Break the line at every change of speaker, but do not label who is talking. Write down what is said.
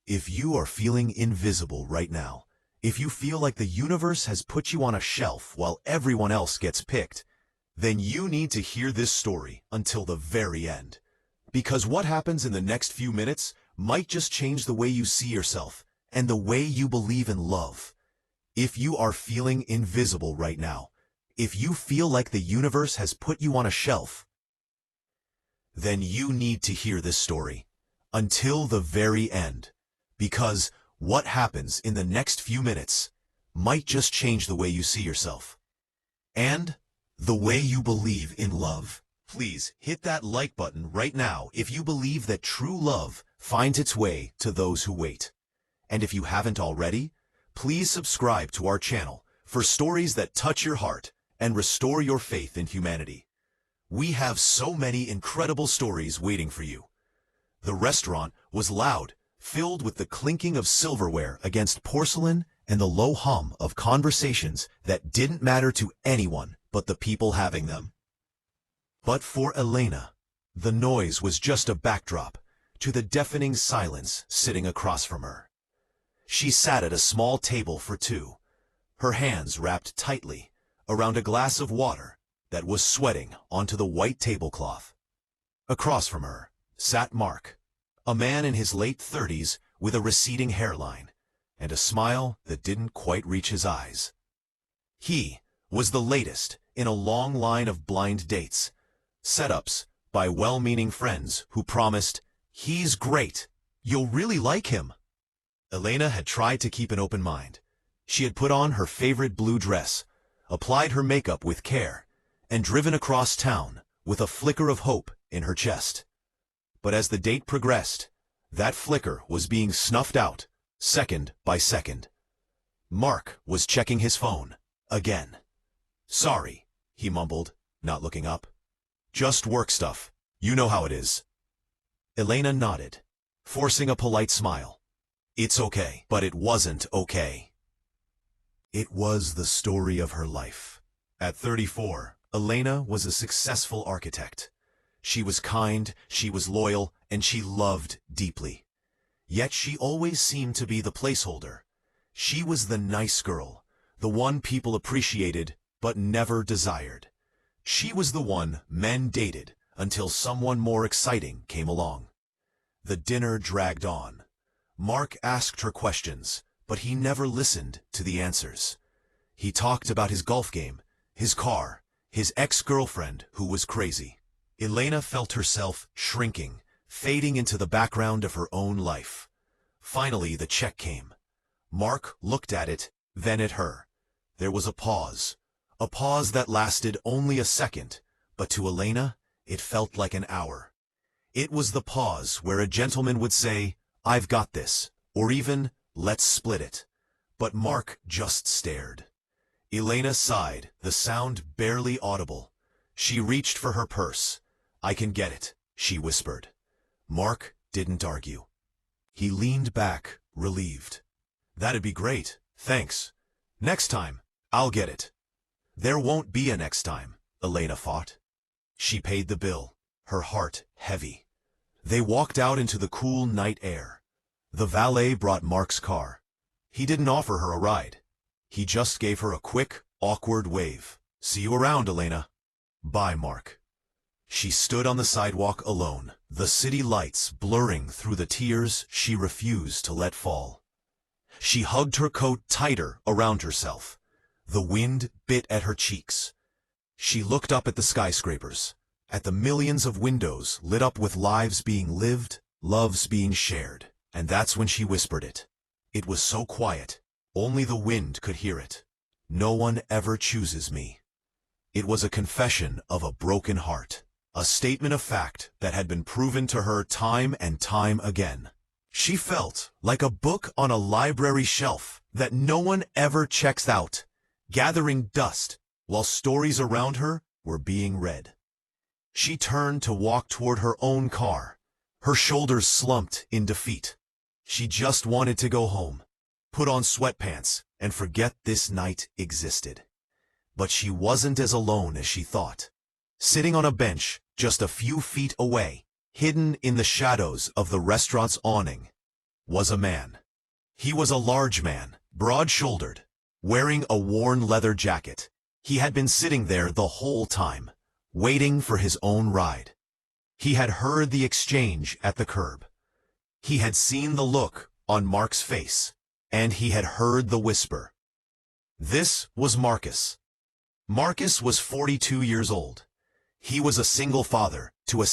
If you are feeling invisible right now, if you feel like the universe has put you on a shelf while everyone else gets picked, then you need to hear this story until the very end. Because what happens in the next few minutes might just change the way you see yourself and the way you believe in love. If you are feeling invisible right now, if you feel like the universe has put you on a shelf, then you need to hear this story until the very end. Because what happens in the next few minutes might just change the way you see yourself and the way you believe in love. Please hit that like button right now if you believe that true love finds its way to those who wait. And if you haven't already, please subscribe to our channel for stories that touch your heart and restore your faith in humanity. We have so many incredible stories waiting for you. The restaurant was loud, filled with the clinking of silverware against porcelain and the low hum of conversations that didn't matter to anyone but the people having them. But for Elena, the noise was just a backdrop to the deafening silence sitting across from her. She sat at a small table for two, her hands wrapped tightly around a glass of water that was sweating onto the white tablecloth. Across from her sat Mark, a man in his late 30s with a receding hairline and a smile that didn't quite reach his eyes. He was the latest in a long line of blind dates, setups by well-meaning friends who promised, "He's great, you'll really like him." Elena had tried to keep an open mind. She had put on her favorite blue dress, applied her makeup with care, and driven across town with a flicker of hope in her chest. But as the date progressed, that flicker was being snuffed out, second by second. Mark was checking his phone, again. "Sorry," he mumbled, not looking up. "Just work stuff. You know how it is." Elena nodded, forcing a polite smile. It's okay. But it wasn't okay. It was the story of her life. At 34, Elena was a successful architect. She was kind, she was loyal, and she loved deeply. Yet she always seemed to be the placeholder. She was the nice girl, the one people appreciated but never desired. She was the one men dated until someone more exciting came along. The dinner dragged on. Mark asked her questions, but he never listened to the answers. He talked about his golf game, his car, his ex-girlfriend who was crazy. Elena felt herself shrinking, fading into the background of her own life. Finally, the check came. Mark looked at it, then at her. There was a pause that lasted only a second, but to Elena, it felt like an hour. It was the pause where a gentleman would say, "I've got this," or even, "Let's split it." But Mark just stared. Elena sighed, the sound barely audible. She reached for her purse. "I can get it," she whispered. Mark didn't argue. He leaned back, relieved. "That'd be great, thanks. Next time, I'll get it." "There won't be a next time," Elena fought. She paid the bill, her heart heavy. They walked out into the cool night air. The valet brought Mark's car. He didn't offer her a ride. He just gave her a quick, awkward wave. "See you around, Elena." "Bye, Mark." She stood on the sidewalk alone, the city lights blurring through the tears she refused to let fall. She hugged her coat tighter around herself. The wind bit at her cheeks. She looked up at the skyscrapers, at the millions of windows lit up with lives being lived, loves being shared. And that's when she whispered it. It was so quiet, only the wind could hear it. "No one ever chooses me." It was a confession of a broken heart, a statement of fact that had been proven to her time and time again. She felt like a book on a library shelf that no one ever checks out, gathering dust while stories around her were being read. She turned to walk toward her own car, her shoulders slumped in defeat. She just wanted to go home, put on sweatpants, and forget this night existed. But she wasn't as alone as she thought. Sitting on a bench just a few feet away, hidden in the shadows of the restaurant's awning, was a man. He was a large man, broad-shouldered, wearing a worn leather jacket. He had been sitting there the whole time, waiting for his own ride. He had heard the exchange at the curb. He had seen the look on Mark's face, and he had heard the whisper. This was Marcus. Marcus was 42 years old. He was a single father to a